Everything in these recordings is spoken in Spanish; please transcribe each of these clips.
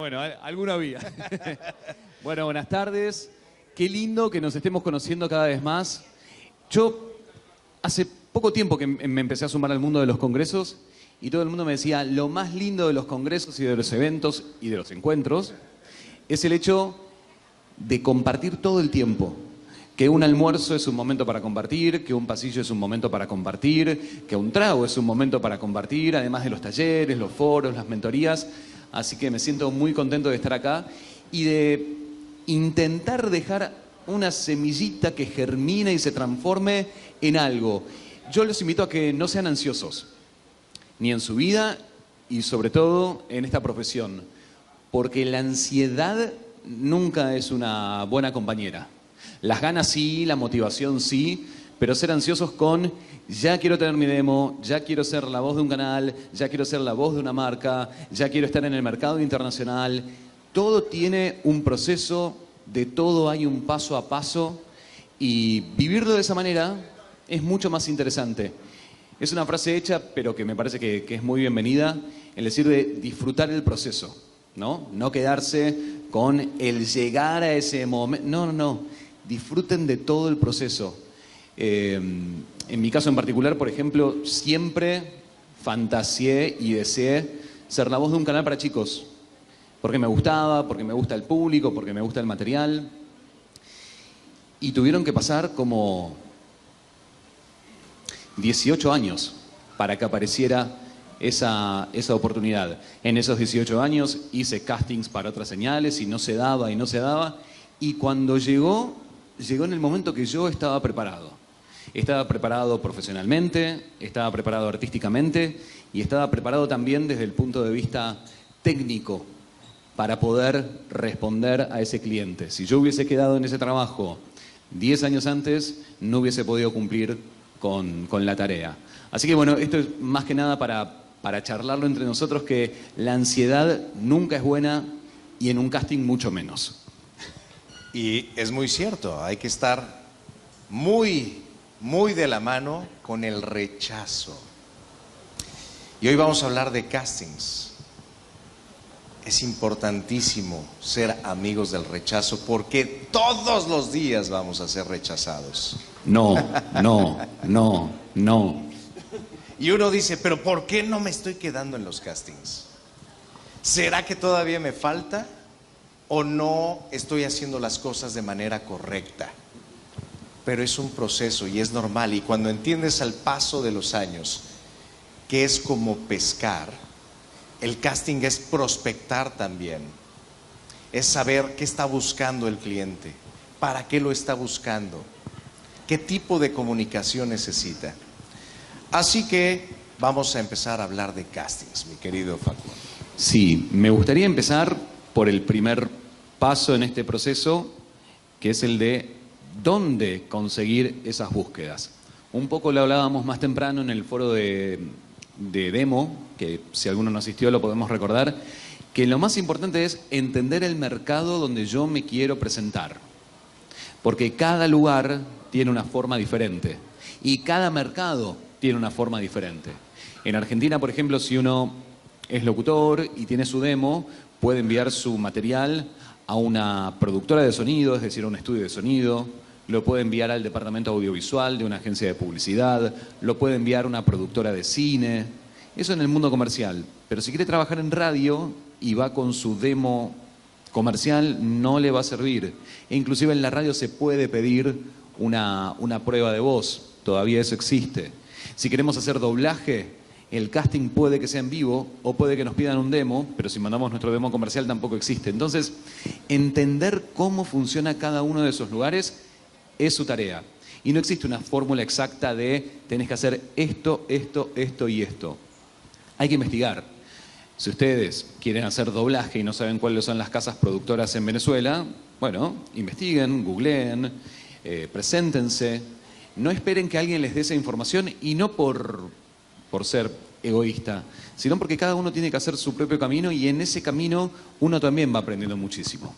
Bueno, alguna había. Bueno, buenas tardes. Qué lindo que nos estemos conociendo cada vez más. Yo hace poco tiempo que me empecé a sumar al mundo de los congresos y todo el mundo me decía, lo más lindo de los congresos y de los eventos y de los encuentros es el hecho de compartir todo el tiempo. Que un almuerzo es un momento para compartir, que un pasillo es un momento para compartir, que un trago es un momento para compartir, además de los talleres, los foros, las mentorías. Así que me siento muy contento de estar acá y de intentar dejar una semillita que germine y se transforme en algo. Yo los invito a que no sean ansiosos, ni en su vida y sobre todo en esta profesión, porque la ansiedad nunca es una buena compañera. Las ganas sí, la motivación sí, pero ser ansiosos con ya quiero tener mi demo, ya quiero ser la voz de un canal, ya quiero ser la voz de una marca, ya quiero estar en el mercado internacional. Todo tiene un proceso, de todo hay un paso a paso y vivirlo de esa manera es mucho más interesante. Es una frase hecha, pero que me parece que es muy bienvenida, el decir de disfrutar el proceso, ¿no? No quedarse con el llegar a ese momento. No. Disfruten de todo el proceso. En mi caso en particular, por ejemplo, siempre fantaseé y deseé ser la voz de un canal para chicos. Porque me gustaba, porque me gusta el público, porque me gusta el material. Y tuvieron que pasar como 18 años para que apareciera esa oportunidad. En esos 18 años hice castings para otras señales y no se daba. Y cuando llegó en el momento que yo estaba preparado. Estaba preparado profesionalmente, estaba preparado artísticamente y estaba preparado también desde el punto de vista técnico para poder responder a ese cliente. Si yo hubiese quedado en ese trabajo 10 años antes, no hubiese podido cumplir con la tarea. Así que bueno, esto es más que nada para charlarlo entre nosotros, que la ansiedad nunca es buena y en un casting mucho menos. Y es muy cierto, hay que estar muy de la mano con el rechazo. Y hoy vamos a hablar de castings. Es importantísimo ser amigos del rechazo porque todos los días vamos a ser rechazados. No. Y uno dice, pero ¿por qué no me estoy quedando en los castings? ¿Será que todavía me falta? ¿O no estoy haciendo las cosas de manera correcta? Pero es un proceso y es normal. Y cuando entiendes al paso de los años que es como pescar, el casting es prospectar también. Es saber qué está buscando el cliente, para qué lo está buscando, qué tipo de comunicación necesita. Así que vamos a empezar a hablar de castings, mi querido Facundo. Sí, me gustaría empezar por el primer paso en este proceso, que es el de dónde conseguir esas búsquedas. Un poco lo hablábamos más temprano en el foro de demo, que si alguno no asistió lo podemos recordar, que lo más importante es entender el mercado donde yo me quiero presentar. Porque cada lugar tiene una forma diferente y cada mercado tiene una forma diferente. En Argentina, por ejemplo, si uno es locutor y tiene su demo, puede enviar su material a una productora de sonido, es decir, a un estudio de sonido, lo puede enviar al departamento audiovisual de una agencia de publicidad, lo puede enviar a una productora de cine, eso en el mundo comercial. Pero si quiere trabajar en radio y va con su demo comercial, no le va a servir. E inclusive en la radio se puede pedir una prueba de voz, todavía eso existe. Si queremos hacer doblaje, el casting puede que sea en vivo o puede que nos pidan un demo, pero si mandamos nuestro demo comercial tampoco existe. Entonces, entender cómo funciona cada uno de esos lugares es su tarea. Y no existe una fórmula exacta de tenés que hacer esto y esto. Hay que investigar. Si ustedes quieren hacer doblaje y no saben cuáles son las casas productoras en Venezuela, bueno, investiguen, googleen, preséntense. No esperen que alguien les dé esa información y no por ser egoísta, sino porque cada uno tiene que hacer su propio camino y en ese camino uno también va aprendiendo muchísimo.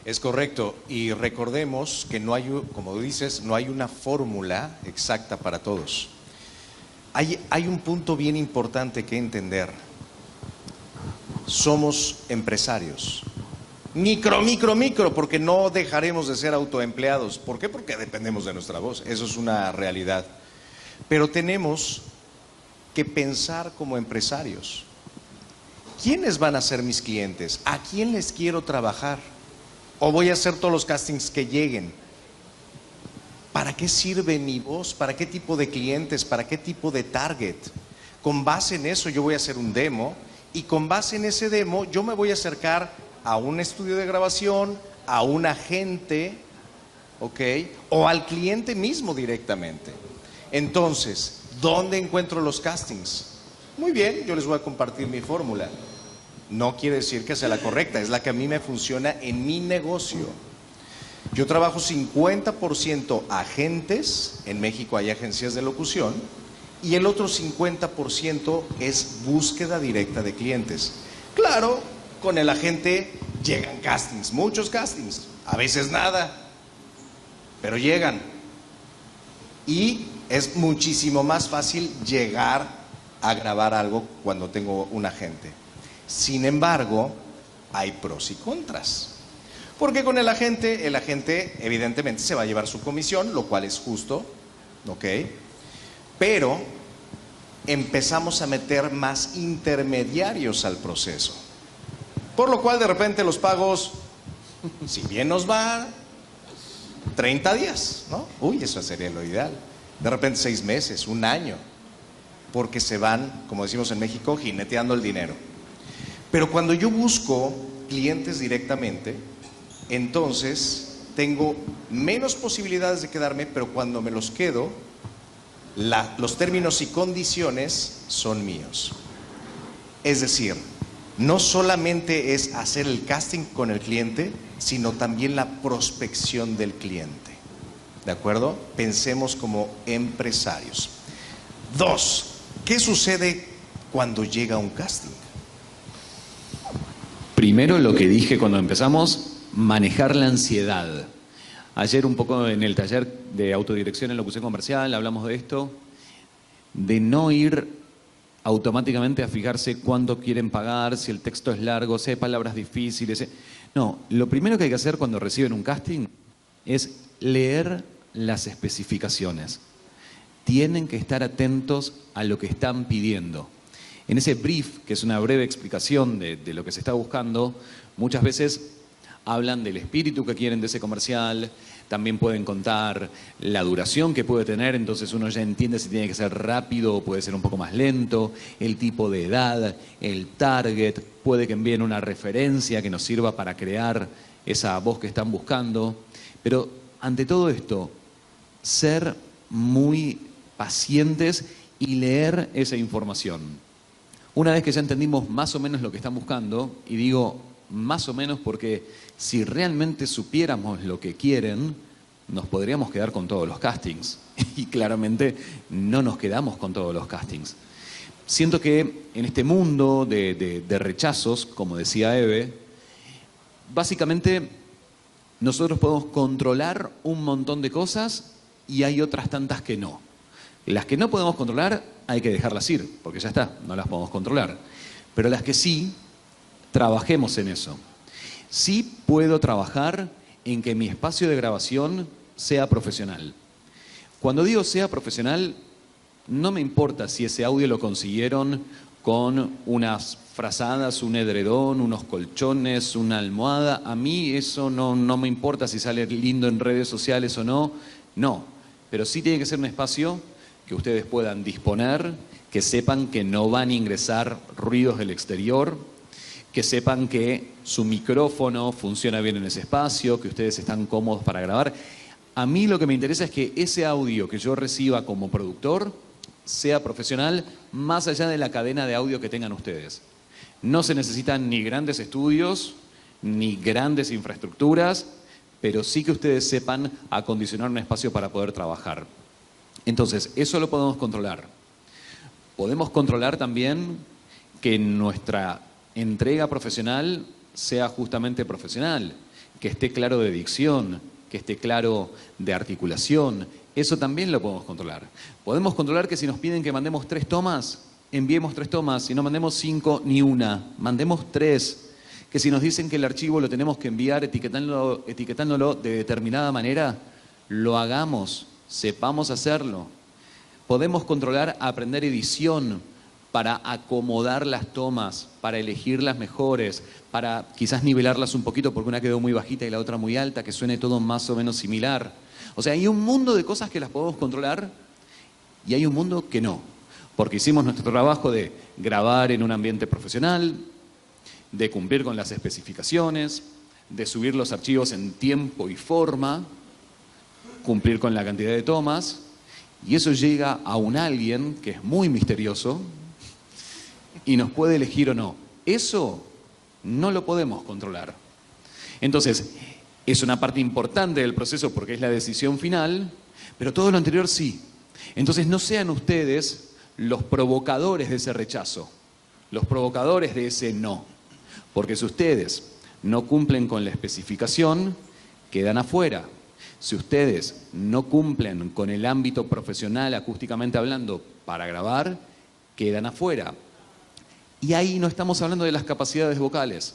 Es correcto, y recordemos que no hay, como dices, no hay una fórmula exacta para todos. Hay un punto bien importante que entender. somos empresarios. Micro, micro, micro, porque no dejaremos de ser autoempleados. ¿Por qué? Porque dependemos de nuestra voz, eso es una realidad. Pero tenemos que pensar como empresarios. ¿Quiénes van a ser mis clientes? ¿A quién les quiero trabajar? ¿O voy a hacer todos los castings que lleguen? ¿Para qué sirve mi voz? ¿Para qué tipo de clientes? ¿Para qué tipo de target? Con base en eso yo voy a hacer un demo y con base en ese demo yo me voy a acercar a un estudio de grabación, a un agente, ¿ok? O al cliente mismo directamente. Entonces, ¿dónde encuentro los castings? Muy bien, yo les voy a compartir mi fórmula. No quiere decir que sea la correcta, es la que a mí me funciona en mi negocio. Yo trabajo 50% agentes, en México hay agencias de locución, y el otro 50% es búsqueda directa de clientes. Claro, con el agente llegan castings, muchos castings, a veces nada, pero llegan. Y es muchísimo más fácil llegar a grabar algo cuando tengo un agente. Sin embargo, hay pros y contras. Porque con el agente evidentemente se va a llevar su comisión, lo cual es justo, ¿ok? Pero empezamos a meter más intermediarios al proceso. Por lo cual de repente los pagos, si bien nos va, 30 días, ¿no? Uy, eso sería lo ideal. De repente 6 meses, un año, porque se van, como decimos en México, jineteando el dinero. Pero cuando yo busco clientes directamente, entonces tengo menos posibilidades de quedarme, pero cuando me los quedo, los términos y condiciones son míos. Es decir, no solamente es hacer el casting con el cliente, sino también la prospección del cliente. ¿De acuerdo? Pensemos como empresarios. 2, ¿qué sucede cuando llega un casting? Primero, lo que dije cuando empezamos, manejar la ansiedad. Ayer un poco en el taller de autodirección en locución comercial hablamos de esto, de no ir automáticamente a fijarse cuánto quieren pagar, si el texto es largo, si hay palabras difíciles. No, lo primero que hay que hacer cuando reciben un casting es leer las especificaciones. Tienen que estar atentos a lo que están pidiendo. En ese brief, que es una breve explicación de lo que se está buscando, muchas veces hablan del espíritu que quieren de ese comercial, también pueden contar la duración que puede tener, entonces uno ya entiende si tiene que ser rápido o puede ser un poco más lento, el tipo de edad, el target, puede que envíen una referencia que nos sirva para crear esa voz que están buscando. Pero ante todo esto, ser muy pacientes y leer esa información. Una vez que ya entendimos más o menos lo que están buscando, y digo más o menos porque si realmente supiéramos lo que quieren, nos podríamos quedar con todos los castings. Y claramente no nos quedamos con todos los castings. Siento que en este mundo de rechazos, como decía Eve, básicamente nosotros podemos controlar un montón de cosas y hay otras tantas que no. Las que no podemos controlar hay que dejarlas ir, porque ya está, no las podemos controlar. Pero las que sí, trabajemos en eso. Sí puedo trabajar en que mi espacio de grabación sea profesional. Cuando digo sea profesional, no me importa si ese audio lo consiguieron con unas frazadas, un edredón, unos colchones, una almohada. A mí eso no me importa si sale lindo en redes sociales o no. No, pero sí tiene que ser un espacio que ustedes puedan disponer, que sepan que no van a ingresar ruidos del exterior, que sepan que su micrófono funciona bien en ese espacio, que ustedes están cómodos para grabar. A mí lo que me interesa es que ese audio que yo reciba como productor sea profesional más allá de la cadena de audio que tengan ustedes. No se necesitan ni grandes estudios, ni grandes infraestructuras, pero sí que ustedes sepan acondicionar un espacio para poder trabajar. Entonces, eso lo podemos controlar. Podemos controlar también que nuestra entrega profesional sea justamente profesional, que esté claro de dicción, que esté claro de articulación. Eso también lo podemos controlar. Podemos controlar que si nos piden que mandemos 3 tomas, enviemos 3 tomas y no mandemos 5 ni una, mandemos 3. Que si nos dicen que el archivo lo tenemos que enviar etiquetándolo de determinada manera, lo hagamos, sepamos hacerlo. Podemos controlar, aprender edición para acomodar las tomas, para elegir las mejores, para quizás nivelarlas un poquito porque una quedó muy bajita y la otra muy alta, que suene todo más o menos similar. O sea, hay un mundo de cosas que las podemos controlar y hay un mundo que no. Porque hicimos nuestro trabajo de grabar en un ambiente profesional, de cumplir con las especificaciones, de subir los archivos en tiempo y forma, cumplir con la cantidad de tomas, y eso llega a un alguien que es muy misterioso y nos puede elegir o no. Eso no lo podemos controlar. Entonces, es una parte importante del proceso porque es la decisión final, pero todo lo anterior sí. Entonces, no sean ustedes los provocadores de ese rechazo, los provocadores de ese no. Porque si ustedes no cumplen con la especificación, quedan afuera. Si ustedes no cumplen con el ámbito profesional, acústicamente hablando, para grabar, quedan afuera. Y ahí no estamos hablando de las capacidades vocales.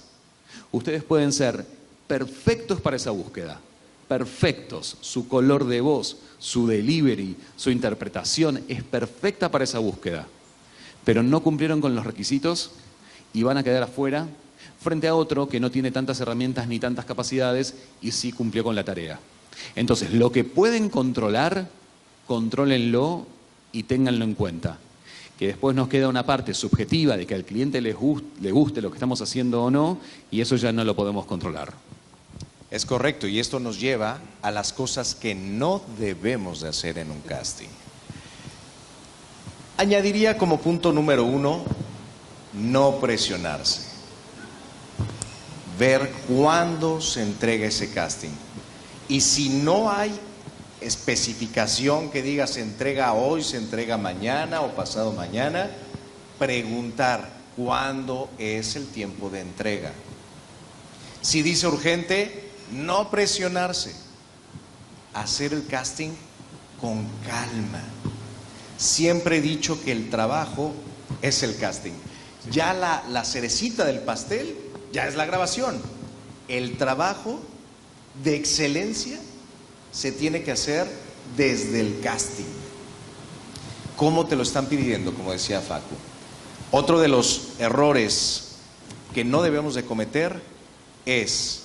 Ustedes pueden ser perfectos para esa búsqueda, perfectos. Su color de voz, su delivery, su interpretación es perfecta para esa búsqueda. Pero no cumplieron con los requisitos y van a quedar afuera frente a otro que no tiene tantas herramientas ni tantas capacidades y sí cumplió con la tarea. Entonces, lo que pueden controlar, contrólenlo y ténganlo en cuenta. Que después nos queda una parte subjetiva de que al cliente le guste lo que estamos haciendo o no, y eso ya no lo podemos controlar. Es correcto, y esto nos lleva a las cosas que no debemos de hacer en un casting. Añadiría como punto número 1, no presionarse. Ver cuándo se entrega ese casting. Y si no hay especificación que diga se entrega hoy, se entrega mañana o pasado mañana, preguntar cuándo es el tiempo de entrega. Si dice urgente, no presionarse. Hacer el casting con calma. Siempre he dicho que el trabajo es el casting. Ya la cerecita del pastel ya es la grabación. El trabajo de excelencia se tiene que hacer desde el casting. ¿Cómo te lo están pidiendo? Como decía Facu. Otro de los errores que no debemos de cometer es: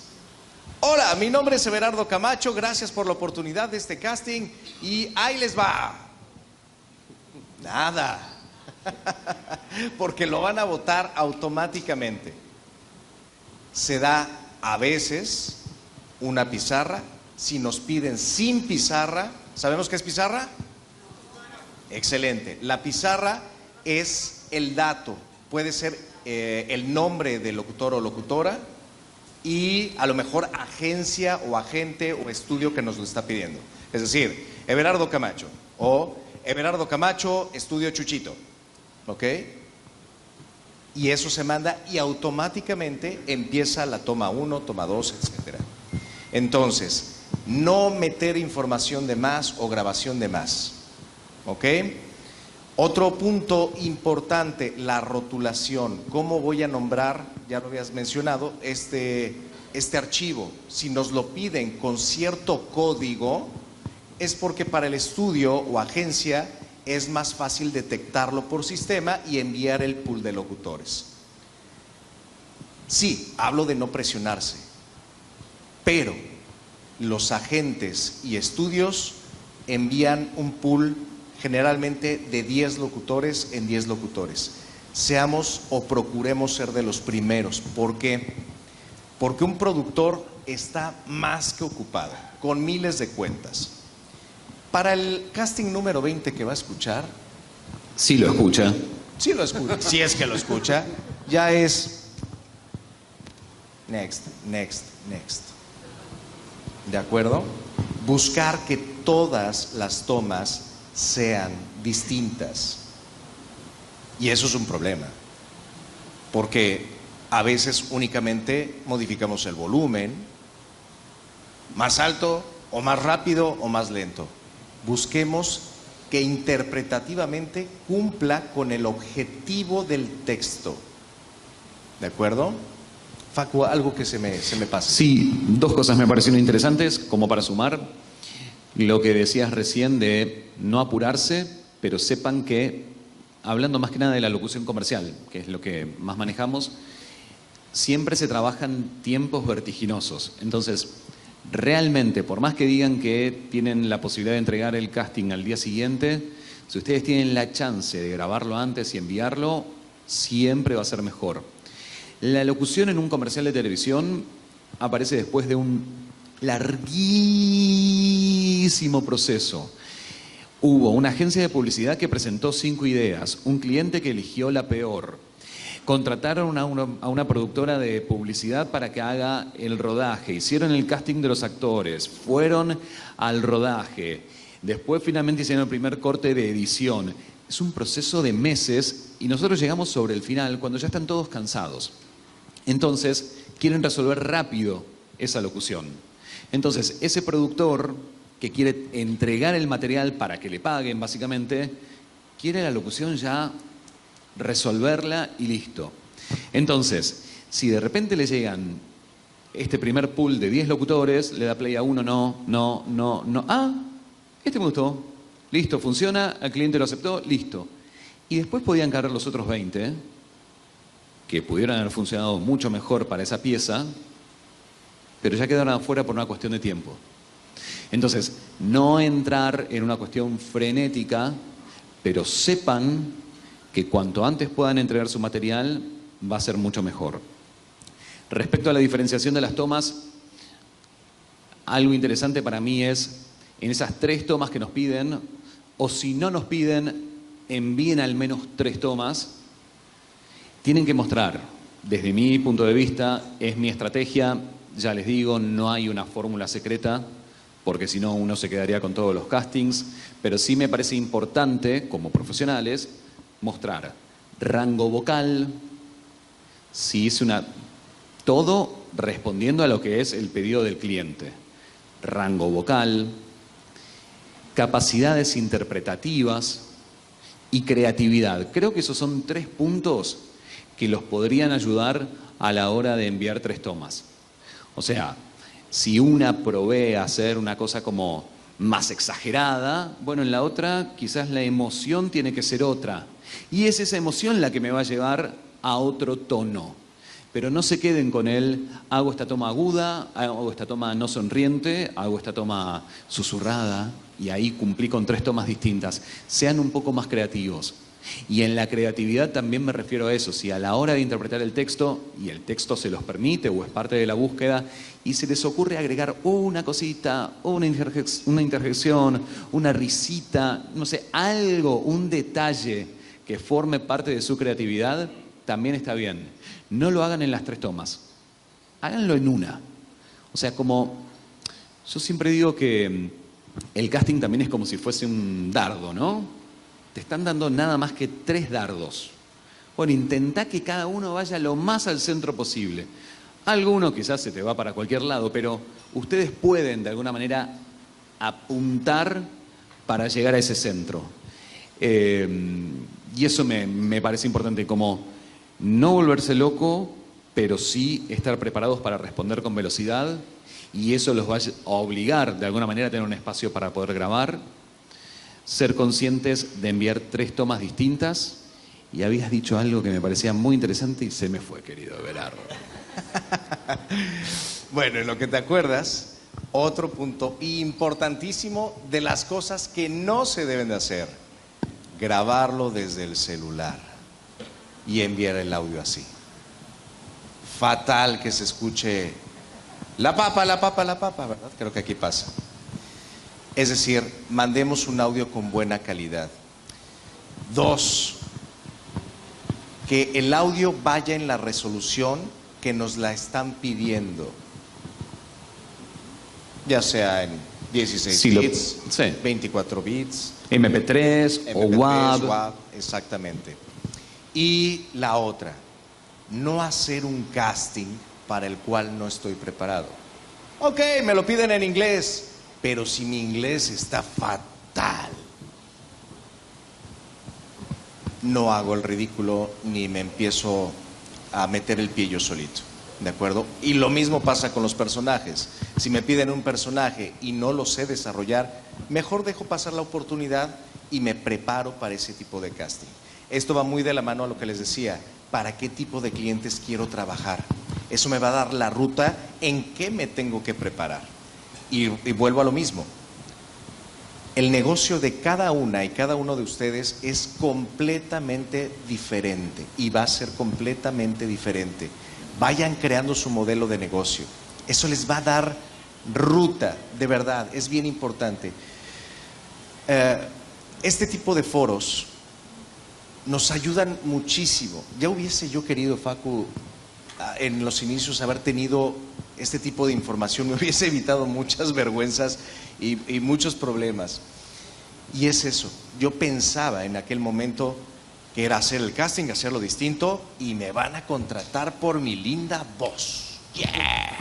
hola, mi nombre es Everardo Camacho, gracias por la oportunidad de este casting y ahí les va. Nada. Porque lo van a votar automáticamente. Se da a veces una pizarra. Si nos piden sin pizarra, ¿sabemos qué es pizarra? Excelente. La pizarra es el dato, puede ser el nombre del locutor o locutora y a lo mejor agencia o agente o estudio que nos lo está pidiendo. Es decir, Everardo Camacho o Everardo Camacho, Estudio Chuchito. ¿Ok? Y eso se manda y automáticamente empieza la toma 1, toma 2, etcétera. Entonces, no meter información de más o grabación de más. ¿Ok? Otro punto importante, la rotulación. ¿Cómo voy a nombrar, ya lo habías mencionado, este archivo? Si nos lo piden con cierto código, es porque para el estudio o agencia es más fácil detectarlo por sistema y enviar el pool de locutores. Sí, hablo de no presionarse, pero los agentes y estudios envían un pool generalmente de 10 locutores en 10 locutores. Seamos o procuremos ser de los primeros. ¿Por qué? Porque un productor está más que ocupado, con miles de cuentas. Para el casting número 20 que va a escuchar, Sí lo escucha. si lo escucha, si es que lo escucha, ya es next, next, next. ¿De acuerdo? Buscar que todas las tomas sean distintas. Y eso es un problema, porque a veces únicamente modificamos el volumen, más alto o más rápido o más lento. Busquemos que interpretativamente cumpla con el objetivo del texto. ¿De acuerdo? Facu, algo que se me pasa. Sí, dos cosas me parecieron interesantes, como para sumar. Lo que decías recién de no apurarse, pero sepan que, hablando más que nada de la locución comercial, que es lo que más manejamos, siempre se trabajan tiempos vertiginosos. Entonces, realmente, por más que digan que tienen la posibilidad de entregar el casting al día siguiente, si ustedes tienen la chance de grabarlo antes y enviarlo, siempre va a ser mejor. La locución en un comercial de televisión aparece después de un larguísimo proceso. Hubo una agencia de publicidad que presentó 5 ideas, un cliente que eligió la peor. Contrataron a una productora de publicidad para que haga el rodaje, hicieron el casting de los actores, fueron al rodaje, después finalmente hicieron el primer corte de edición. Es un proceso de meses y nosotros llegamos sobre el final cuando ya están todos cansados. Entonces, quieren resolver rápido esa locución. Entonces, ese productor que quiere entregar el material para que le paguen, básicamente, quiere la locución ya resolverla y listo. Entonces, si de repente le llegan este primer pool de 10 locutores, le da play a uno, no. Ah, este me gustó. Listo, funciona, el cliente lo aceptó, listo. Y después podían caer los otros 20, que pudieran haber funcionado mucho mejor para esa pieza, pero ya quedaron afuera por una cuestión de tiempo. Entonces, no entrar en una cuestión frenética, pero sepan que cuanto antes puedan entregar su material, va a ser mucho mejor. Respecto a la diferenciación de las tomas, algo interesante para mí es, en esas 3 tomas que nos piden, o si no nos piden, envíen al menos 3 tomas. Tienen que mostrar, desde mi punto de vista, es mi estrategia, ya les digo, no hay una fórmula secreta, porque si no uno se quedaría con todos los castings, pero sí me parece importante, como profesionales, mostrar rango vocal, si es todo respondiendo a lo que es el pedido del cliente. Rango vocal, capacidades interpretativas y creatividad. Creo que esos son 3 puntos que los podrían ayudar a la hora de enviar 3 tomas. O sea, si una provee a hacer una cosa como más exagerada, bueno, en la otra quizás la emoción tiene que ser otra. Y es esa emoción la que me va a llevar a otro tono. Pero no se queden con hago esta toma aguda, hago esta toma no sonriente, hago esta toma susurrada, y ahí cumplí con 3 tomas distintas. Sean un poco más creativos. Y en la creatividad también me refiero a eso. Si a la hora de interpretar el texto, y el texto se los permite o es parte de la búsqueda, y se les ocurre agregar una cosita, una interjección, una risita, no sé, algo, un detalle que forme parte de su creatividad, también está bien. No lo hagan en las 3 tomas, háganlo en una. O sea, como yo siempre digo que el casting también es como si fuese un dardo, ¿no? Te están dando nada más que 3 dardos. Bueno, intentá que cada uno vaya lo más al centro posible. Alguno quizás se te va para cualquier lado, pero ustedes pueden de alguna manera apuntar para llegar a ese centro. Y eso me parece importante, como no volverse loco, pero sí estar preparados para responder con velocidad, y eso los va a obligar de alguna manera a tener un espacio para poder grabar. Ser conscientes de enviar 3 tomas distintas. Y habías dicho algo que me parecía muy interesante y se me fue, querido Everardo. Bueno, en lo que te acuerdas, otro punto importantísimo de las cosas que no se deben de hacer: grabarlo desde el celular y enviar el audio así. Fatal que se escuche la papa, ¿verdad? Creo que aquí pasa. Es decir, mandemos un audio con buena calidad. 2, que el audio vaya en la resolución que nos la están pidiendo. Ya sea en 16 bits, 24 bits, MP3 o WAV. Exactamente. Y la otra, no hacer un casting para el cual no estoy preparado. Ok, me lo piden en inglés, pero si mi inglés está fatal, no hago el ridículo ni me empiezo a meter el pie yo solito, ¿de acuerdo? Y lo mismo pasa con los personajes. Si me piden un personaje y no lo sé desarrollar, mejor dejo pasar la oportunidad y me preparo para ese tipo de casting. Esto va muy de la mano a lo que les decía, ¿para qué tipo de clientes quiero trabajar? Eso me va a dar la ruta en qué me tengo que preparar. Y vuelvo a lo mismo. El negocio de cada una y cada uno de ustedes es completamente diferente y va a ser completamente diferente. Vayan creando su modelo de negocio. Eso les va a dar ruta, de verdad, es bien importante. Este tipo de foros nos ayudan muchísimo. Ya hubiese yo querido, Facu, en los inicios haber tenido este tipo de información, me hubiese evitado muchas vergüenzas y muchos problemas. Y es eso, yo pensaba en aquel momento que era hacer el casting, hacerlo distinto y me van a contratar por mi linda voz. Yeah.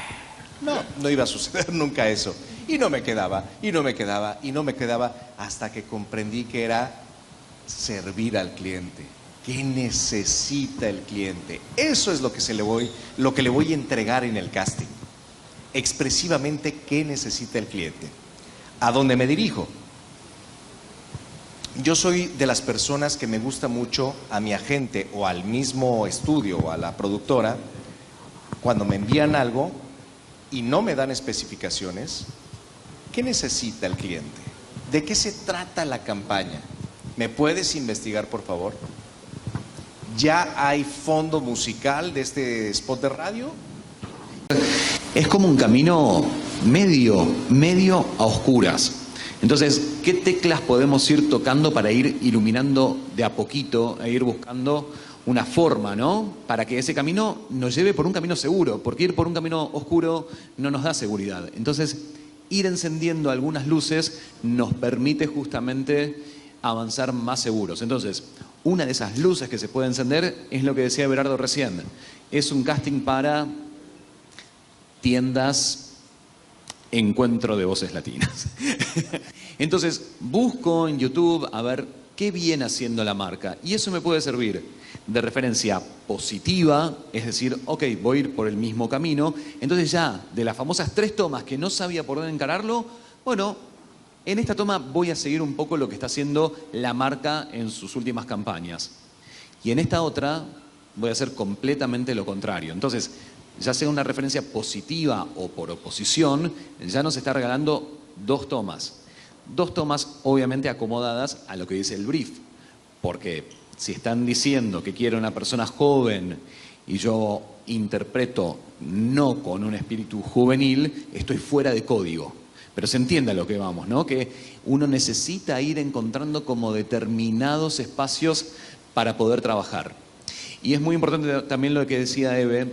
No iba a suceder nunca eso. Y no me quedaba, y no me quedaba, y no me quedaba hasta que comprendí que era servir al cliente. ¿Qué necesita el cliente? Eso es lo que le voy a entregar en el casting. Expresivamente, ¿qué necesita el cliente? ¿A dónde me dirijo? Yo soy de las personas que me gusta mucho a mi agente o al mismo estudio o a la productora, cuando me envían algo y no me dan especificaciones, ¿qué necesita el cliente? ¿De qué se trata la campaña? ¿Me puedes investigar, por favor? ¿Ya hay fondo musical de este spot de radio? Es como un camino medio a oscuras. Entonces, ¿qué teclas podemos ir tocando para ir iluminando de a poquito e ir buscando una forma, ¿no? Para que ese camino nos lleve por un camino seguro, porque ir por un camino oscuro no nos da seguridad. Entonces, ir encendiendo algunas luces nos permite justamente avanzar más seguros. Entonces, una de esas luces que se puede encender es lo que decía Everardo recién. Es un casting para tiendas Encuentro de Voces Latinas. Entonces, busco en YouTube a ver qué viene haciendo la marca. Y eso me puede servir de referencia positiva, es decir, ok, voy a ir por el mismo camino. Entonces ya, de las famosas 3 tomas que no sabía por dónde encararlo, bueno, en esta toma voy a seguir un poco lo que está haciendo la marca en sus últimas campañas. Y en esta otra voy a hacer completamente lo contrario. Entonces, ya sea una referencia positiva o por oposición, ya nos está regalando 2 tomas. 2 tomas obviamente acomodadas a lo que dice el brief. Porque si están diciendo que quiero una persona joven y yo interpreto no con un espíritu juvenil, estoy fuera de código. Pero se entiende a lo que vamos, ¿no? Que uno necesita ir encontrando como determinados espacios para poder trabajar. Y es muy importante también lo que decía Eve,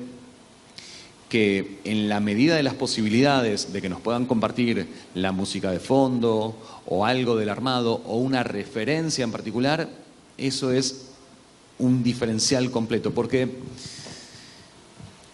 que en la medida de las posibilidades de que nos puedan compartir la música de fondo o algo del armado o una referencia en particular, eso es un diferencial completo, porque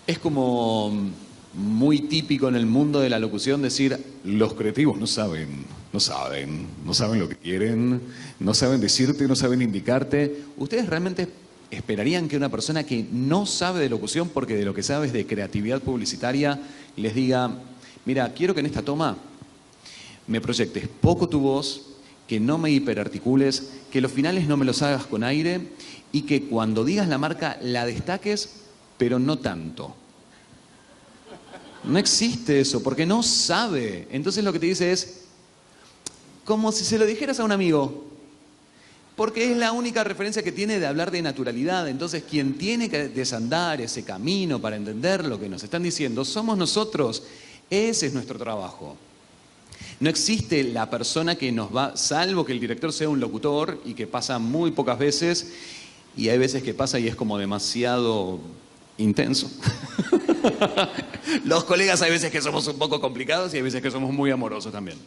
es como muy típico en el mundo de la locución decir, los creativos no saben lo que quieren, no saben decirte, no saben indicarte. Ustedes realmente esperarían que una persona que no sabe de locución, porque de lo que sabe es de creatividad publicitaria, les diga, mira, quiero que en esta toma me proyectes poco tu voz, que no me hiperarticules, que los finales no me los hagas con aire y que cuando digas la marca la destaques, pero no tanto. No existe eso, porque no sabe. Entonces lo que te dice es, como si se lo dijeras a un amigo. Porque es la única referencia que tiene de hablar de naturalidad. Entonces, quien tiene que desandar ese camino para entender lo que nos están diciendo somos nosotros. Ese es nuestro trabajo. No existe la persona que nos va, salvo que el director sea un locutor y que pasa muy pocas veces, y hay veces que pasa y es como demasiado intenso. Los colegas hay veces que somos un poco complicados y hay veces que somos muy amorosos también.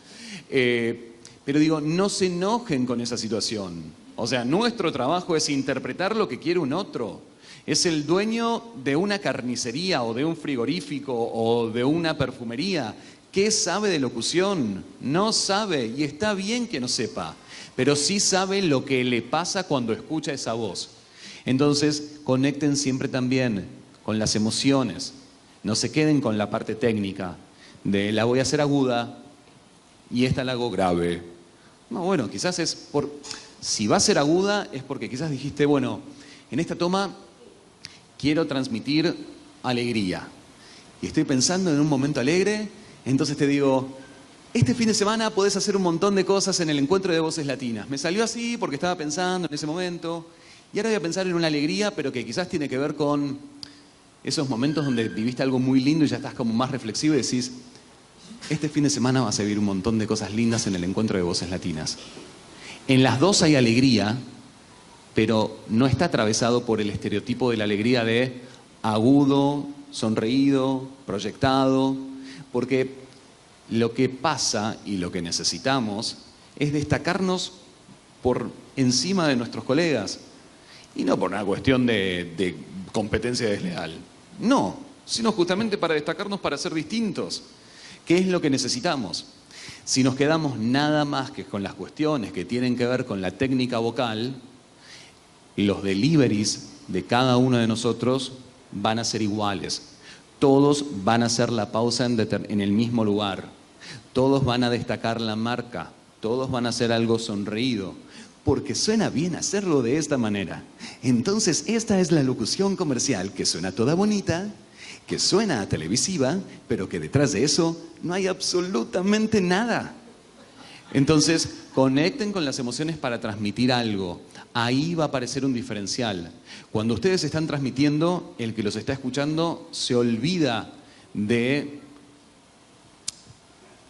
Pero digo, no se enojen con esa situación. O sea, nuestro trabajo es interpretar lo que quiere un otro. Es el dueño de una carnicería o de un frigorífico o de una perfumería. ¿Qué sabe de locución? No sabe, y está bien que no sepa, pero sí sabe lo que le pasa cuando escucha esa voz. Entonces, conecten siempre también con las emociones. No se queden con la parte técnica de la voy a hacer aguda y esta la hago grave. No, bueno, quizás es por... Si va a ser aguda es porque quizás dijiste, bueno, en esta toma quiero transmitir alegría. Y estoy pensando en un momento alegre, entonces te digo, este fin de semana podés hacer un montón de cosas en el encuentro de voces latinas. Me salió así porque estaba pensando en ese momento. Y ahora voy a pensar en una alegría, pero que quizás tiene que ver con esos momentos donde viviste algo muy lindo y ya estás como más reflexivo y decís, este fin de semana vas a vivir un montón de cosas lindas en el encuentro de voces latinas. En las dos hay alegría, pero no está atravesado por el estereotipo de la alegría de agudo, sonreído, proyectado, porque lo que pasa y lo que necesitamos es destacarnos por encima de nuestros colegas, y no por una cuestión de competencia desleal, no, sino justamente para destacarnos, para ser distintos. ¿Qué es lo que necesitamos? Si nos quedamos nada más que con las cuestiones que tienen que ver con la técnica vocal, los deliveries de cada uno de nosotros van a ser iguales. Todos van a hacer la pausa en el mismo lugar. Todos van a destacar la marca. Todos van a hacer algo sonreído. Porque suena bien hacerlo de esta manera. Entonces, esta es la locución comercial que suena toda bonita, que suena televisiva, pero que detrás de eso no hay absolutamente nada. Entonces, conecten con las emociones para transmitir algo. Ahí va a aparecer un diferencial. Cuando ustedes están transmitiendo, el que los está escuchando se olvida de...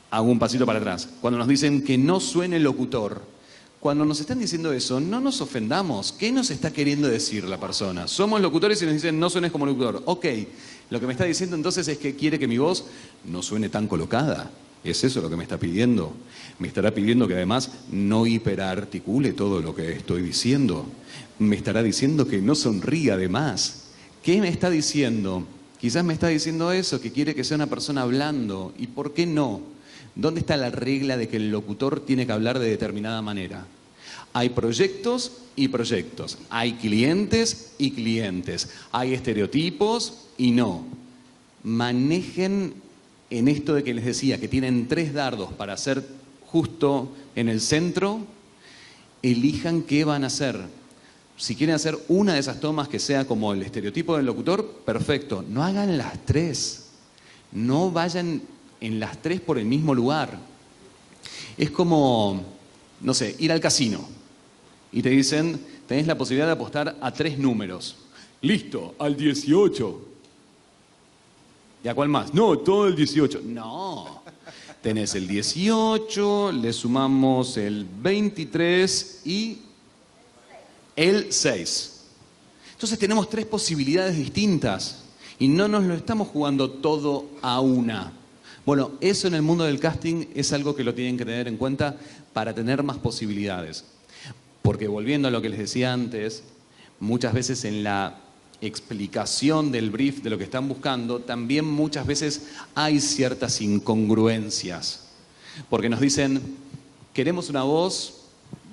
Hago un pasito para atrás. Cuando nos dicen que no suene locutor, cuando nos están diciendo eso, no nos ofendamos. ¿Qué nos está queriendo decir la persona? Somos locutores y nos dicen no suenes como locutor. Ok, lo que me está diciendo entonces es que quiere que mi voz no suene tan colocada. ¿Es eso lo que me está pidiendo? Me estará pidiendo que además no hiperarticule todo lo que estoy diciendo. Me estará diciendo que no sonría de más. ¿Qué me está diciendo? Quizás me está diciendo eso, que quiere que sea una persona hablando. ¿Y por qué no? ¿Dónde está la regla de que el locutor tiene que hablar de determinada manera? Hay proyectos y proyectos. Hay clientes y clientes. Hay estereotipos y no. Manejen en esto de que les decía, que tienen 3 dardos para hacer justo en el centro, elijan qué van a hacer. Si quieren hacer una de esas tomas que sea como el estereotipo del locutor, perfecto. No hagan las 3. No vayan en las 3 por el mismo lugar. Es como, no sé, ir al casino y te dicen, tenés la posibilidad de apostar a 3 números. Listo, al 18. ¿Y a cuál más? No, todo el 18. No. Tenés el 18, le sumamos el 23 y el 6. Entonces tenemos 3 posibilidades distintas y no nos lo estamos jugando todo a una. Bueno, eso en el mundo del casting es algo que lo tienen que tener en cuenta para tener más posibilidades. Porque volviendo a lo que les decía antes, muchas veces en la explicación del brief de lo que están buscando, también muchas veces hay ciertas incongruencias. Porque nos dicen, queremos una voz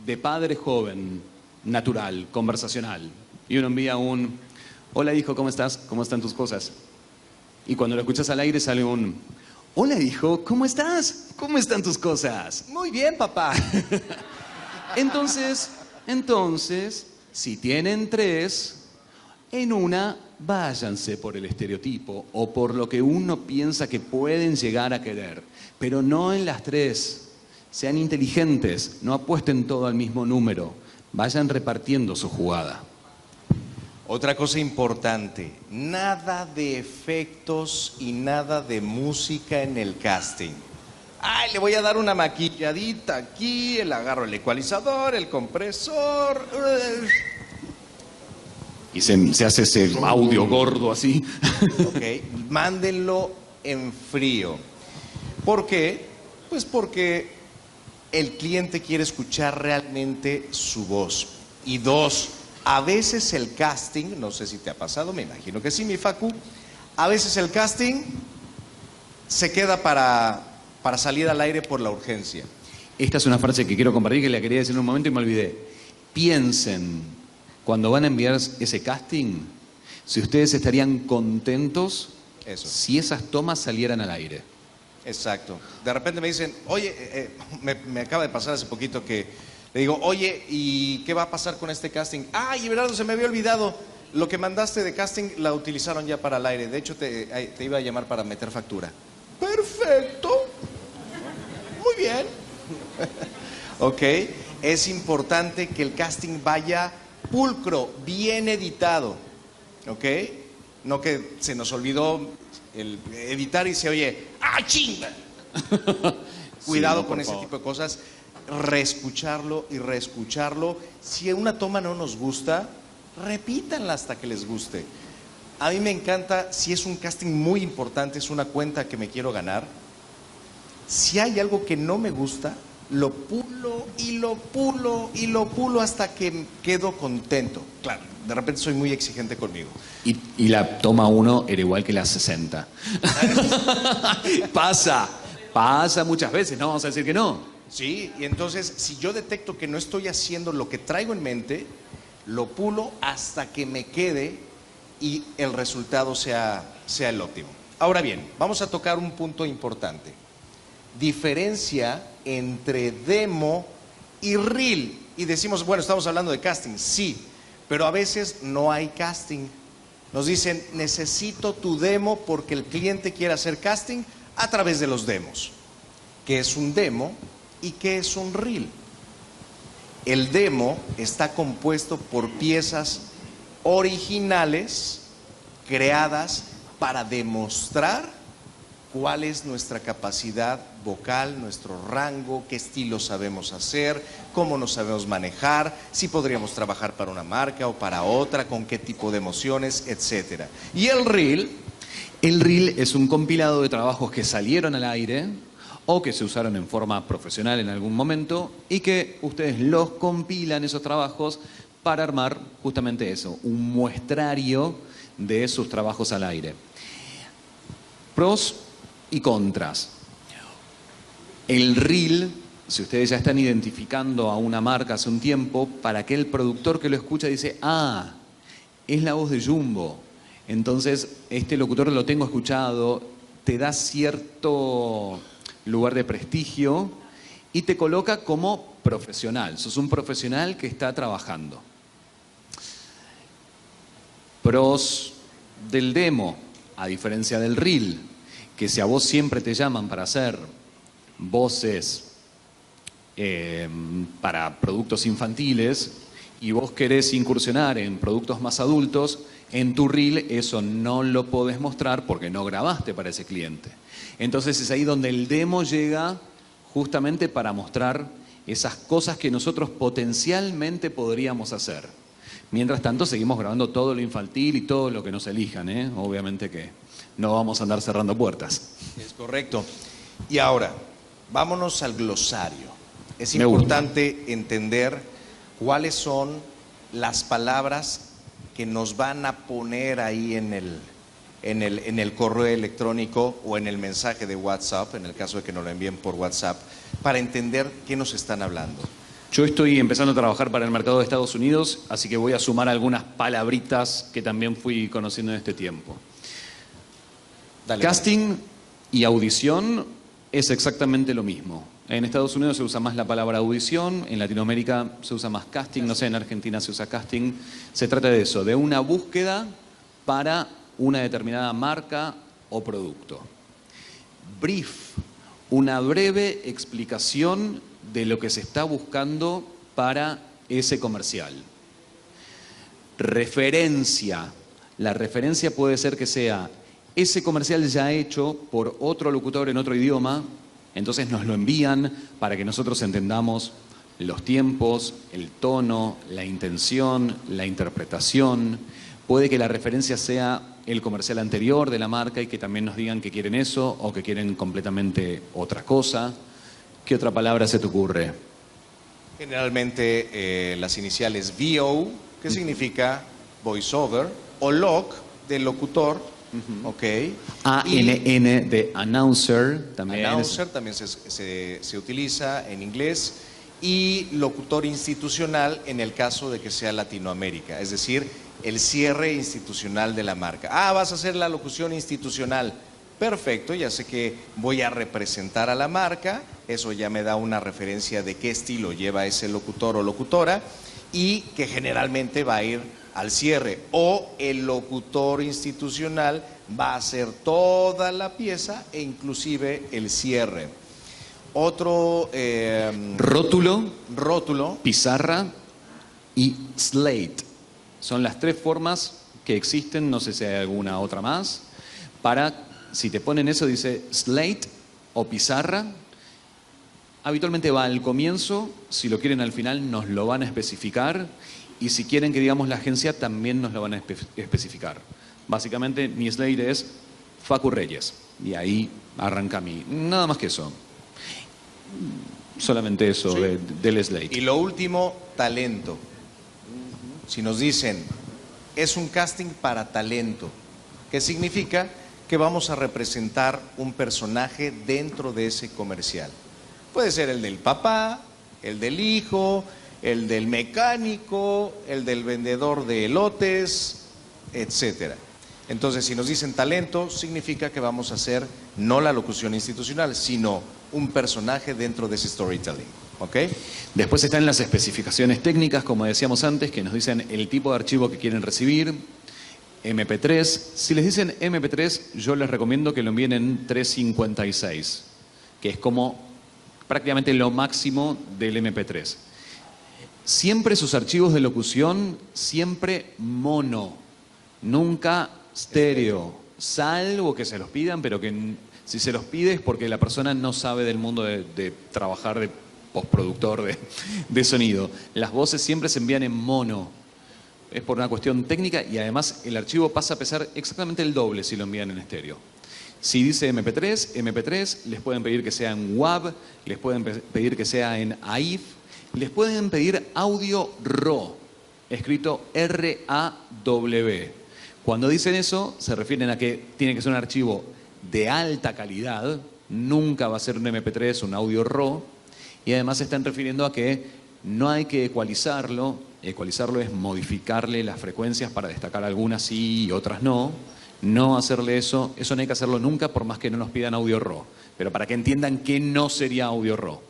de padre joven, natural, conversacional. Y uno envía un, hola hijo, ¿cómo estás? ¿Cómo están tus cosas? Y cuando lo escuchas al aire sale un, hola hijo, ¿cómo estás? ¿Cómo están tus cosas? Muy bien, papá. Entonces, si tienen 3, en una váyanse por el estereotipo o por lo que uno piensa que pueden llegar a querer, pero no en las 3. Sean inteligentes, no apuesten todo al mismo número, vayan repartiendo su jugada. Otra cosa importante, nada de efectos y nada de música en el casting. Ay, le voy a dar una maquilladita aquí, le agarro el ecualizador, el compresor. Y se hace ese audio gordo así. Ok, mándenlo en frío. ¿Por qué? Pues porque el cliente quiere escuchar realmente su voz. Y 2, a veces el casting, no sé si te ha pasado, me imagino que sí, mi Facu, a veces el casting se queda para para salir al aire por la urgencia. Esta es una frase que quiero compartir, que la quería decir en un momento y me olvidé. Piensen, cuando van a enviar ese casting, si ustedes estarían contentos si esas tomas salieran al aire. Exacto. De repente me dicen, oye, me acaba de pasar hace poquito que le digo, oye, ¿y qué va a pasar con este casting? Ay, Everardo, se me había olvidado. Lo que mandaste de casting la utilizaron ya para el aire. De hecho, te iba a llamar para meter factura. Perfecto. Muy bien. Ok. Es importante que el casting vaya pulcro, bien editado. Ok. No que se nos olvidó el editar y se oye, ¡ah, chinga! Cuidado sí, no, con ese tipo de cosas. Reescucharlo y reescucharlo. Si una toma no nos gusta, repítanla hasta que les guste. A mí me encanta, si es un casting muy importante, es una cuenta que me quiero ganar. Si hay algo que no me gusta, lo pulo y lo pulo y lo pulo hasta que quedo contento. Claro, de repente soy muy exigente conmigo. Y la toma 1 era igual que la 60. Pasa muchas veces, no vamos a decir que no. Sí, y entonces si yo detecto que no estoy haciendo lo que traigo en mente, lo pulo hasta que me quede y el resultado sea el óptimo. Ahora bien, vamos a tocar un punto importante. Diferencia entre demo y reel. Y decimos, bueno, estamos hablando de casting, sí, pero a veces no hay casting. Nos dicen, necesito tu demo porque el cliente quiere hacer casting a través de los demos. ¿Qué es un demo y qué es un reel? El demo está compuesto por piezas originales creadas para demostrar cuál es nuestra capacidad vocal, nuestro rango, qué estilo sabemos hacer, cómo nos sabemos manejar, si podríamos trabajar para una marca o para otra, con qué tipo de emociones, etcétera. Y el reel Es un compilado de trabajos que salieron al aire o que se usaron en forma profesional en algún momento y que ustedes los compilan, esos trabajos, para armar justamente eso, un muestrario de sus trabajos al aire. Pros y contras. El reel, si ustedes ya están identificando a una marca hace un tiempo, para aquel productor que lo escucha dice, ah, es la voz de Jumbo. Entonces, este locutor lo tengo escuchado, te da cierto lugar de prestigio y te coloca como profesional. Sos un profesional que está trabajando. Pros del demo, a diferencia del reel, que si a vos siempre te llaman para hacer voces para productos infantiles y vos querés incursionar en productos más adultos, en tu reel eso no lo podés mostrar porque no grabaste para ese cliente. Entonces es ahí donde el demo llega justamente para mostrar esas cosas que nosotros potencialmente podríamos hacer. Mientras tanto seguimos grabando todo lo infantil y todo lo que nos elijan, ¿eh? Obviamente que no vamos a andar cerrando puertas. Es correcto. Y ahora, vámonos al glosario. Es importante entender cuáles son las palabras que nos van a poner ahí en el correo electrónico o en el mensaje de WhatsApp, en el caso de que nos lo envíen por WhatsApp, para entender qué nos están hablando. Yo estoy empezando a trabajar para el mercado de Estados Unidos, así que voy a sumar algunas palabritas que también fui conociendo en este tiempo. Dale. Casting y audición es exactamente lo mismo. En Estados Unidos se usa más la palabra audición, en Latinoamérica se usa más casting, no sé, en Argentina se usa casting. Se trata de eso, de una búsqueda para una determinada marca o producto. Brief, una breve explicación de lo que se está buscando para ese comercial. Referencia, la referencia puede ser que sea ese comercial ya hecho por otro locutor en otro idioma, entonces nos lo envían para que nosotros entendamos los tiempos, el tono, la intención, la interpretación. Puede que la referencia sea el comercial anterior de la marca y que también nos digan que quieren eso o que quieren completamente otra cosa. ¿Qué otra palabra se te ocurre? Generalmente las iniciales VO, que significa voiceover, o LOC, del locutor, ¿ok? A-N-N de announcer también. Announcer también se utiliza en inglés. Y locutor institucional en el caso de que sea Latinoamérica, es decir, el cierre institucional de la marca. Ah, vas a hacer la locución institucional. Perfecto, ya sé que voy a representar a la marca, eso ya me da una referencia de qué estilo lleva ese locutor o locutora y que generalmente va a ir al cierre. O el locutor institucional va a hacer toda la pieza e inclusive el cierre. Otro rótulo, pizarra y slate. Son las tres formas que existen, no sé si hay alguna otra más, para, si te ponen eso, dice slate o pizarra. Habitualmente va al comienzo, si lo quieren al final nos lo van a especificar y si quieren que digamos la agencia también nos lo van a especificar. Básicamente mi slate es Facu Reyes y ahí arranca mi, nada más que eso. Solamente eso, sí, del slate. Y lo último, talento. Si nos dicen, es un casting para talento, ¿qué significa? Que vamos a representar un personaje dentro de ese comercial. Puede ser el del papá, el del hijo, el del mecánico, el del vendedor de elotes, etcétera. Entonces, si nos dicen talento, significa que vamos a hacer no la locución institucional, sino un personaje dentro de ese storytelling, ¿ok? Después están las especificaciones técnicas, como decíamos antes, que nos dicen el tipo de archivo que quieren recibir, MP3. Si les dicen MP3, yo les recomiendo que lo envíen en 356, que es como prácticamente lo máximo del MP3. Siempre sus archivos de locución, siempre mono, nunca estéreo, salvo que se los pidan, pero que si se los pide es porque la persona no sabe del mundo de trabajar de postproductor de sonido. Las voces siempre se envían en mono. Es por una cuestión técnica y además el archivo pasa a pesar exactamente el doble si lo envían en estéreo. Si dice MP3, les pueden pedir que sea en WAV, les pueden pedir que sea en AIF, les pueden pedir audio RAW, escrito R-A-W. Cuando dicen eso, se refieren a que tiene que ser un archivo de alta calidad, nunca va a ser un MP3, un audio RAW, y además se están refiriendo a que no hay que ecualizarlo. Ecualizarlo es modificarle las frecuencias para destacar algunas sí y otras no. No hacerle eso no hay que hacerlo nunca por más que no nos pidan audio RAW, pero para que entiendan que no sería audio RAW.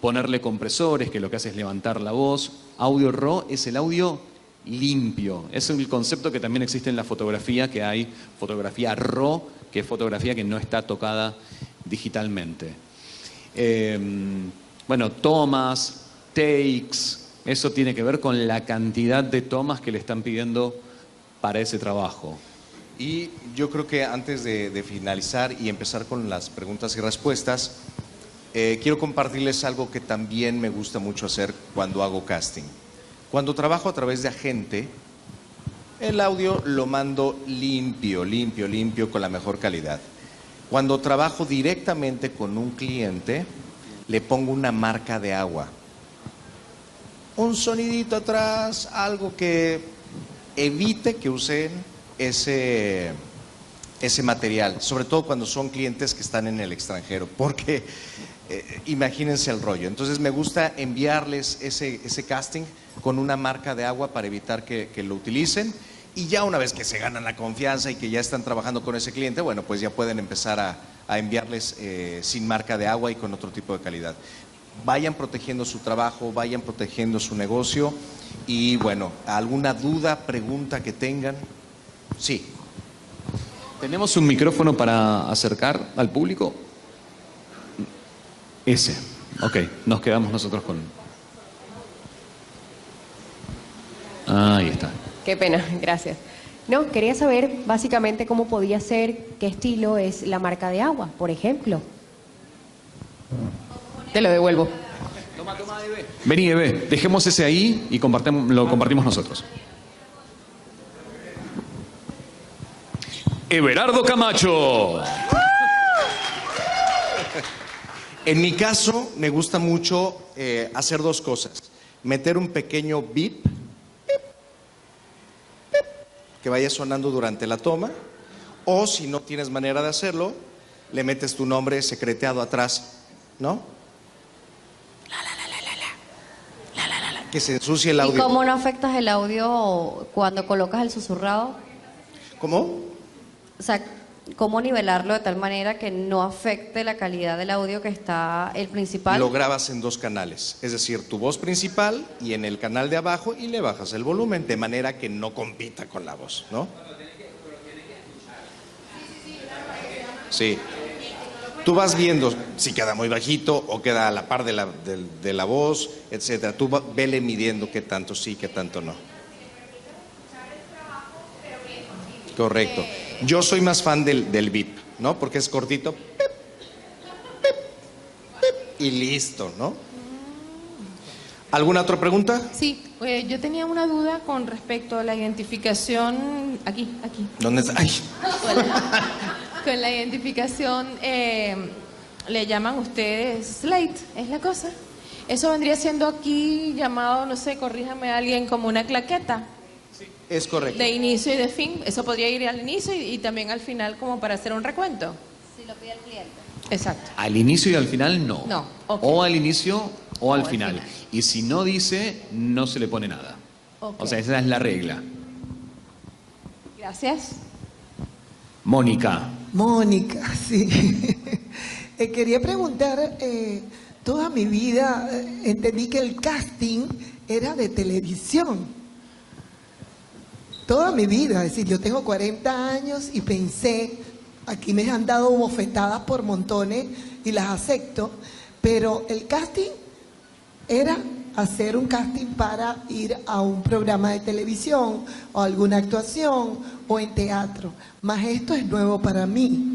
Ponerle compresores, que lo que hace es levantar la voz. Audio RAW es el audio limpio. Es el concepto que también existe en la fotografía, que hay fotografía RAW, que es fotografía que no está tocada digitalmente. Bueno, tomas, takes, eso tiene que ver con la cantidad de tomas que le están pidiendo para ese trabajo. Y yo creo que antes de finalizar y empezar con las preguntas y respuestas, quiero compartirles algo que también me gusta mucho hacer cuando hago casting. Cuando trabajo a través de agente, el audio lo mando limpio, con la mejor calidad. Cuando trabajo directamente con un cliente, le pongo una marca de agua. Un sonidito atrás, algo que evite que usen ese material, sobre todo cuando son clientes que están en el extranjero, porque imagínense el rollo. Entonces me gusta enviarles ese casting con una marca de agua para evitar que lo utilicen, y ya una vez que se ganan la confianza y que ya están trabajando con ese cliente, bueno, pues ya pueden empezar a enviarles sin marca de agua y con otro tipo de calidad. Vayan protegiendo su trabajo, vayan protegiendo su negocio. Y bueno, ¿alguna duda, pregunta que tengan? Sí. ¿Tenemos un micrófono para acercar al público? Ese. Ok, nos quedamos nosotros con... Ahí está. Qué pena, gracias. No, quería saber básicamente cómo podía ser, qué estilo es la marca de agua, por ejemplo. Te lo devuelvo. Toma, Eve. Vení, Eve, dejemos ese ahí y lo compartimos nosotros. Everardo Camacho. En mi caso, me gusta mucho hacer dos cosas. Meter un pequeño beep, que vaya sonando durante la toma, O si no tienes manera de hacerlo, le metes tu nombre secreteado atrás, ¿no? Que se ensucie el ¿Y audio. cómo no afectas el audio cuando colocas el susurrado? ¿Cómo? O sea, ¿cómo nivelarlo de tal manera que no afecte la calidad del audio que está el principal? Lo grabas en 2 canales, es decir, tu voz principal y en el canal de abajo, y le bajas el volumen de manera que no compita con la voz, ¿no? Sí. Tú vas viendo si queda muy bajito o queda a la par de la voz, etcétera. Tú vele midiendo qué tanto sí, qué tanto no. Correcto. Yo soy más fan del beep, ¿no? Porque es cortito. Pip, pip, pip, y listo, ¿no? ¿Alguna otra pregunta? Sí, yo tenía una duda con respecto a la identificación, aquí, ¿Dónde está? Ay. con la identificación, le llaman ustedes slate, es la cosa. Eso vendría siendo aquí llamado, no sé, corríjame a alguien, como una claqueta Es correcto. de inicio y de fin. Eso podría ir al inicio y también al final como para hacer un recuento. Si lo pide el cliente. Exacto. Al inicio y al final no. No, ok. O al inicio o al al final. final. Y si no dice, no se le pone nada. Ok. O sea, esa es la regla. Gracias. Mónica. Mónica, sí. Quería preguntar, toda mi vida entendí que el casting era de televisión. Toda mi vida, es decir, yo tengo 40 años y pensé, aquí me han dado bofetadas por montones y las acepto, pero el casting era hacer un casting para ir a un programa de televisión o alguna actuación o en teatro. Más esto es nuevo para mí.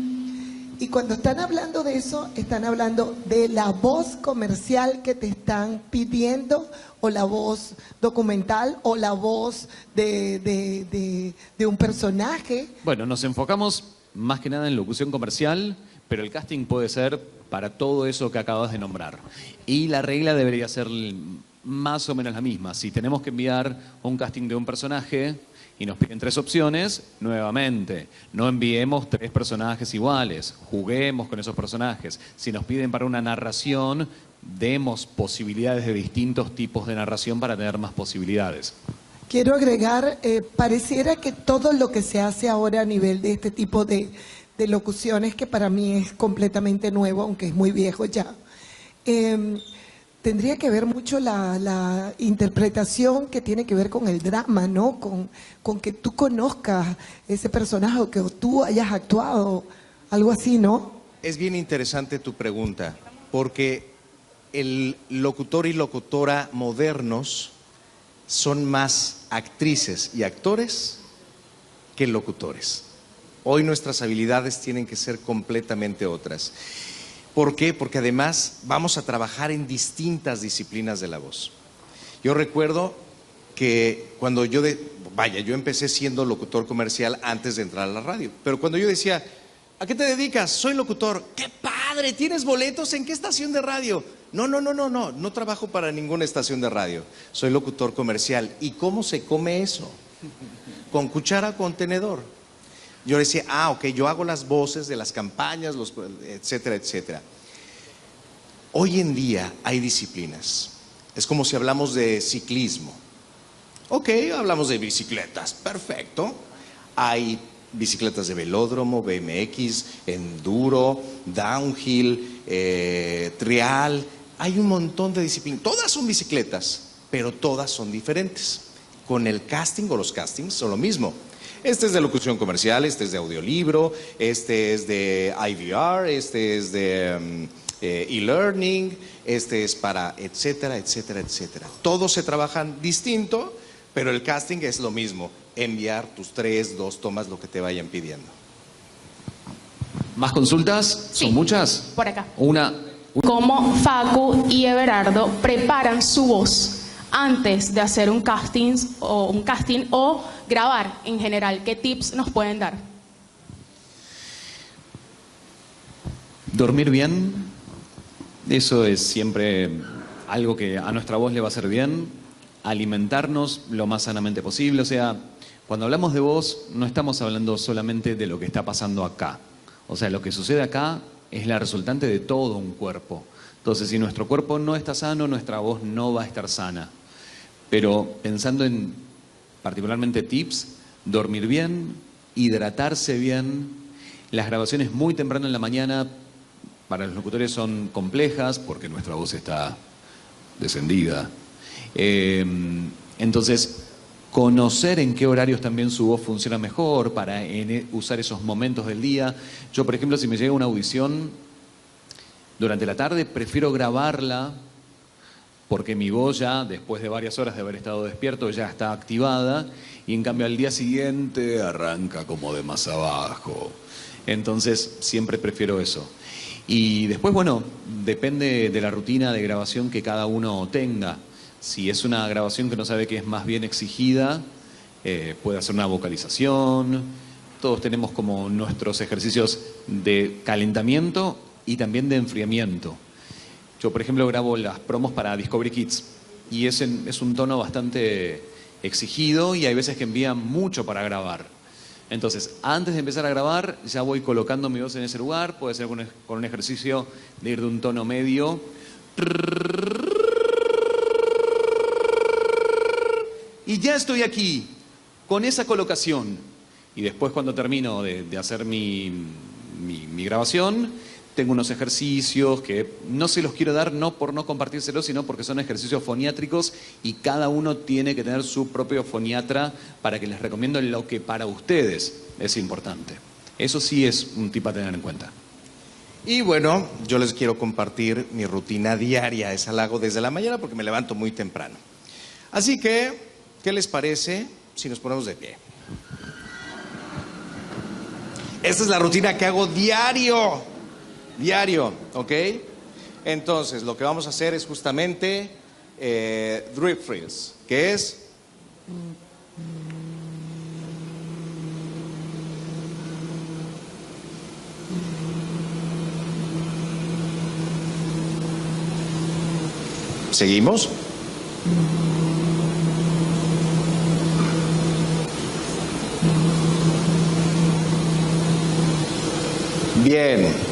Y cuando están hablando de eso, están hablando de la voz comercial que te están pidiendo, o la voz documental, o la voz de un personaje. Bueno, nos enfocamos más que nada en locución comercial, pero el casting puede ser para todo eso que acabas de nombrar. Y la regla debería ser más o menos la misma. Si tenemos que enviar un casting de un personaje y nos piden 3 opciones, nuevamente, no enviemos 3 personajes iguales, juguemos con esos personajes. Si nos piden para una narración, demos posibilidades de distintos tipos de narración para tener más posibilidades. Quiero agregar, pareciera que todo lo que se hace ahora a nivel de este tipo de locuciones, que para mí es completamente nuevo, aunque es muy viejo ya, tendría que ver mucho la interpretación que tiene que ver con el drama, ¿no? Con que tú conozcas ese personaje o que tú hayas actuado, algo así, ¿no? Es bien interesante tu pregunta, porque el locutor y locutora modernos son más actrices y actores que locutores. Hoy nuestras habilidades tienen que ser completamente otras. ¿Por qué? Porque además vamos a trabajar en distintas disciplinas de la voz. Yo recuerdo que cuando yo empecé siendo locutor comercial antes de entrar a la radio, pero cuando yo decía, ¿a qué te dedicas? Soy locutor. ¡Qué padre! ¿Tienes boletos? ¿En qué estación de radio? No trabajo para ninguna estación de radio. Soy locutor comercial. ¿Y cómo se come eso? ¿Con cuchara o con tenedor? Yo decía, ok, yo hago las voces de las campañas, etcétera, etcétera. Hoy en día hay disciplinas. Es como si hablamos de ciclismo. Ok, hablamos de bicicletas, perfecto. Hay bicicletas de velódromo, BMX, enduro, downhill, trial. Hay un montón de disciplinas. Todas son bicicletas, pero todas son diferentes. Con el casting o los castings son lo mismo. Este es de locución comercial, este es de audiolibro, este es de IVR, este es de e-learning, este es para etcétera, etcétera, etcétera. Todos se trabajan distinto, pero el casting es lo mismo. Enviar tus 3, 2 tomas, lo que te vayan pidiendo. ¿Más consultas? Sí, ¿Son muchas? por acá. Una. ¿Cómo Facu y Everardo preparan su voz antes de hacer un casting o grabar en general? ¿Qué tips nos pueden dar? Dormir bien, eso es siempre algo que a nuestra voz le va a hacer bien. Alimentarnos lo más sanamente posible, o sea, Cuando hablamos de voz, no estamos hablando solamente de lo que está pasando acá. O sea, lo que sucede acá es la resultante de todo un cuerpo. Entonces, si nuestro cuerpo no está sano, nuestra voz no va a estar sana. Pero pensando en particularmente tips, dormir bien, hidratarse bien, las grabaciones muy temprano en la mañana para los locutores son complejas porque nuestra voz está descendida. Entonces, conocer en qué horarios también su voz funciona mejor para usar esos momentos del día. Yo, por ejemplo, si me llega una audición durante la tarde, prefiero grabarla porque mi voz ya, después de varias horas de haber estado despierto, ya está activada y en cambio al día siguiente arranca como de más abajo. Entonces, siempre prefiero eso. Y después, bueno, depende de la rutina de grabación que cada uno tenga. Si es una grabación que no sabe que es más bien exigida, puede hacer una vocalización. Todos tenemos como nuestros ejercicios de calentamiento y también de enfriamiento. Yo, por ejemplo, grabo las promos para Discovery Kids y es un tono bastante exigido y hay veces que envían mucho para grabar. Entonces, antes de empezar a grabar, ya voy colocando mi voz en ese lugar. Puede ser con un ejercicio de ir de un tono medio. Y ya estoy aquí, con esa colocación. Y después, cuando termino de hacer mi grabación, tengo unos ejercicios que no se los quiero dar, no por no compartírselos, sino porque son ejercicios foniátricos y cada uno tiene que tener su propio foniatra para que les recomiendo lo que para ustedes es importante. Eso sí es un tip a tener en cuenta. Y bueno, yo les quiero compartir mi rutina diaria. Esa la hago desde la mañana porque me levanto muy temprano. Así que, ¿qué les parece si nos ponemos de pie? Esta es la rutina que hago diario. Diario, ¿ok? Entonces, lo que vamos a hacer es justamente drip frills, que es... ¿Seguimos? Bien.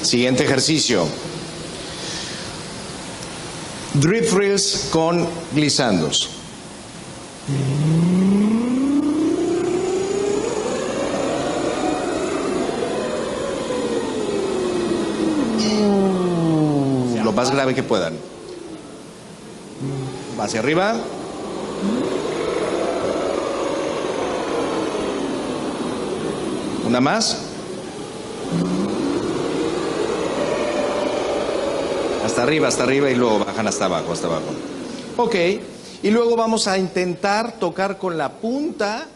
Siguiente ejercicio. Drip frills con glissandos. Lo más grave que puedan. Hacia arriba. Una más. Hasta arriba y luego bajan hasta abajo. Ok, y luego vamos a intentar tocar con la punta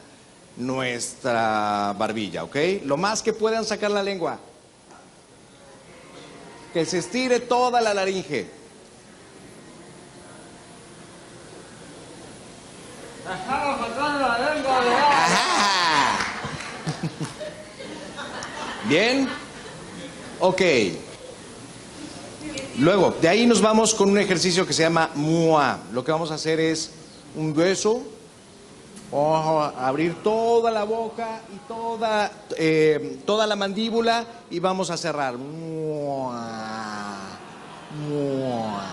nuestra barbilla, ¿ok? Lo más que puedan sacar la lengua. Que se estire toda la laringe. Ajá. Bien. Ok. Luego, de ahí nos vamos con un ejercicio que se llama Mua. Lo que vamos a hacer es un beso, vamos a abrir toda la boca y toda la mandíbula y vamos a cerrar. Mua, mua.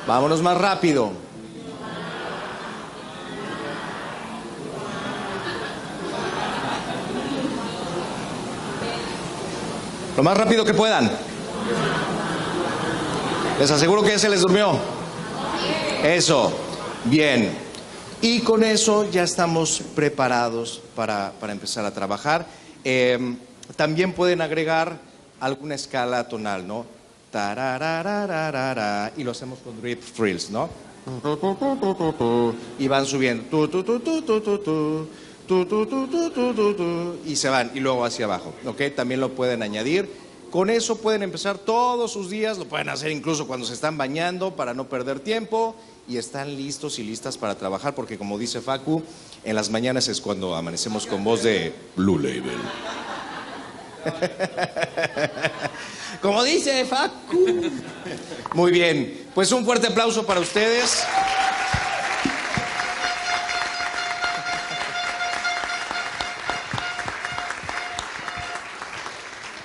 Vámonos más rápido. Lo más rápido que puedan. Les aseguro que ya se les durmió. Eso. Bien. Y con eso ya estamos preparados para empezar a trabajar. También pueden agregar alguna escala tonal, ¿no? Tarararararara, y lo hacemos con drip frills, ¿no? Y van subiendo. Y se van, y luego hacia abajo, ¿ok? También lo pueden añadir. Con eso pueden empezar todos sus días, lo pueden hacer incluso cuando se están bañando para no perder tiempo y están listos y listas para trabajar, porque como dice Facu, en las mañanas es cuando amanecemos con voz de Blue Label. Como dice Facu. Muy bien, pues un fuerte aplauso para ustedes.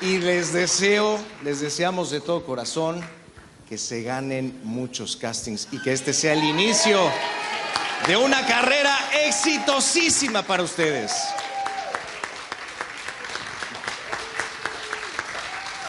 Y les deseamos de todo corazón que se ganen muchos castings y que este sea el inicio de una carrera exitosísima para ustedes.